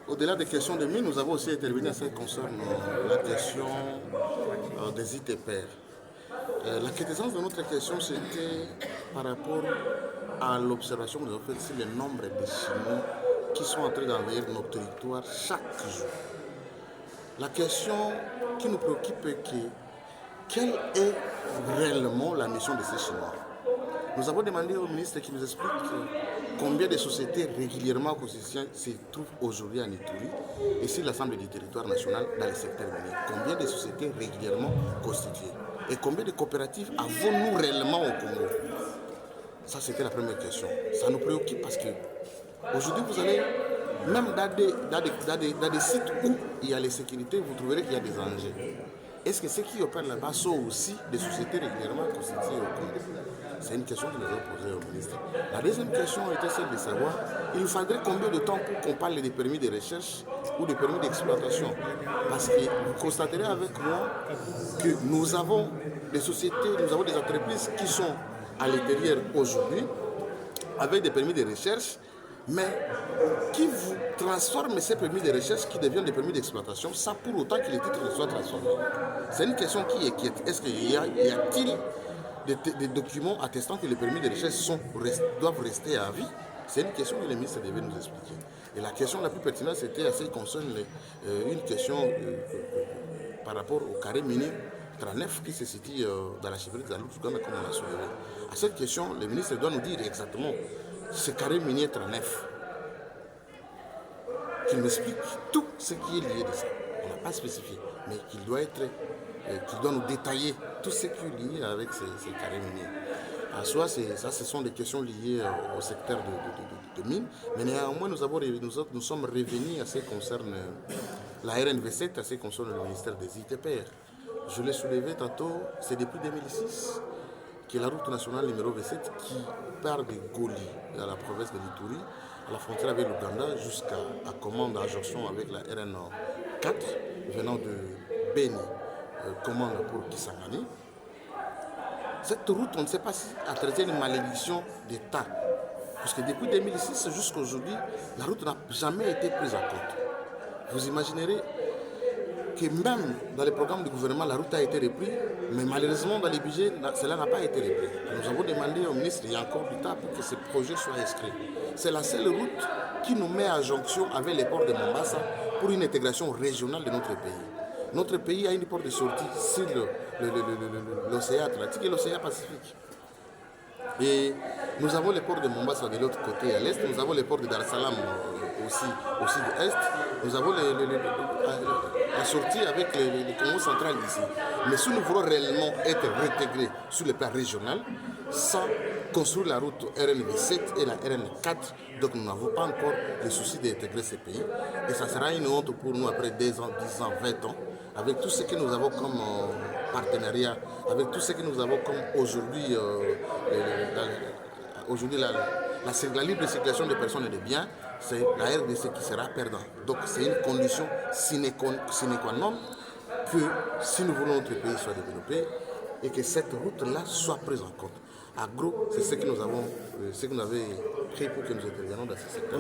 Au-delà des questions de mines, nous avons aussi intervenu à ce qui concerne la question des ITPR. La quintessence de notre question, c'était par rapport à l'observation que nous avons faite sur le nombre de Chinois qui sont en train d'envahir nos territoires chaque jour. La question qui nous préoccupe est quelle est réellement la mission de ces Chinois. Nous avons demandé au ministre qui nous explique combien de sociétés régulièrement constituées se trouvent aujourd'hui en Ituri et sur l'ensemble du territoire national dans le secteur minier. Combien de sociétés régulièrement constituées et combien de coopératives avons-nous réellement au Congo? Ça, c'était la première question. Ça nous préoccupe parce que aujourd'hui, vous allez, même dans des sites où il y a les sécurités, vous trouverez qu'il y a des enjeux. Est-ce que ceux qui opèrent là-bas sont aussi des sociétés régulièrement constituées au Congo? C'est une question que nous avons posée au ministre. La deuxième question était celle de savoir, il nous faudrait combien de temps pour qu'on parle des permis de recherche ou des permis d'exploitation? Parce que vous constaterez avec moi que nous avons des sociétés, nous avons des entreprises qui sont à l'intérieur aujourd'hui avec des permis de recherche, mais qui vous transforment ces permis de recherche qui deviennent des permis d'exploitation sans pour autant que les titres soient transformés. C'est une question qui inquiète. Est-ce qu'il y a-t-il des documents attestant que les permis de recherche doivent rester à vie? C'est une question que le ministre devait nous expliquer. Et la question la plus pertinente, c'était à ce qui concerne une question par rapport au carré minier 39 qui se situe dans la chefferie de la Loutouganda, comme on l'a soulevé. À cette question, le ministre doit nous dire exactement ce carré minier 39. Qu'il m'explique tout ce qui est lié de ça. On n'a pas spécifié, mais qu'il doit nous détailler tout ce qui est lié avec ces carrés miniers. En soi, ce sont des questions liées au secteur de mines, mais néanmoins, nous sommes revenus à ce qui concerne la RNV7, à ce qui concerne le ministère des ITPR. Je l'ai soulevé tantôt, c'est depuis 2006 que la route nationale numéro 27 qui part de Goli, dans la province de l'Ituri, à la frontière avec l'Ouganda, jusqu'à commande à jonction avec la RN4, venant de Beni, commande pour Kisangani. Cette route, on ne sait pas si a traité une malédiction d'État. Parce que depuis 2006 jusqu'à aujourd'hui, la route n'a jamais été prise en compte. Vous imaginerez que même dans les programmes du gouvernement, la route a été reprise, mais malheureusement dans les budgets, cela n'a pas été repris. Nous avons demandé au ministre, il y a encore du temps, pour que ce projet soit inscrit. C'est la seule route qui nous met en jonction avec les ports de Mombasa pour une intégration régionale de notre pays. Notre pays a une porte de sortie sur l'océan Atlantique et l'océan Pacifique. Et nous avons les ports de Mombasa de l'autre côté à l'est, nous avons les ports de Dar es Salaam aussi au sud-est, nous avons la sortie avec le Congo central ici. Mais si nous voulons réellement être réintégrés sur le plan régional, sans construire la route RN7 et la RN4, donc nous n'avons pas encore le souci d'intégrer ces pays. Et ça sera une honte pour nous après 10 ans, 10 ans, 20 ans, avec tout ce que nous avons comme partenariat, avec tout ce que nous avons comme aujourd'hui, la libre circulation des personnes et des biens, c'est la RDC qui sera perdant. Donc c'est une condition sine qua non que si nous voulons notre pays soit développé et que cette route-là soit prise en compte. En gros, c'est ce que nous avons pris pour que nous intervenions dans ce secteur.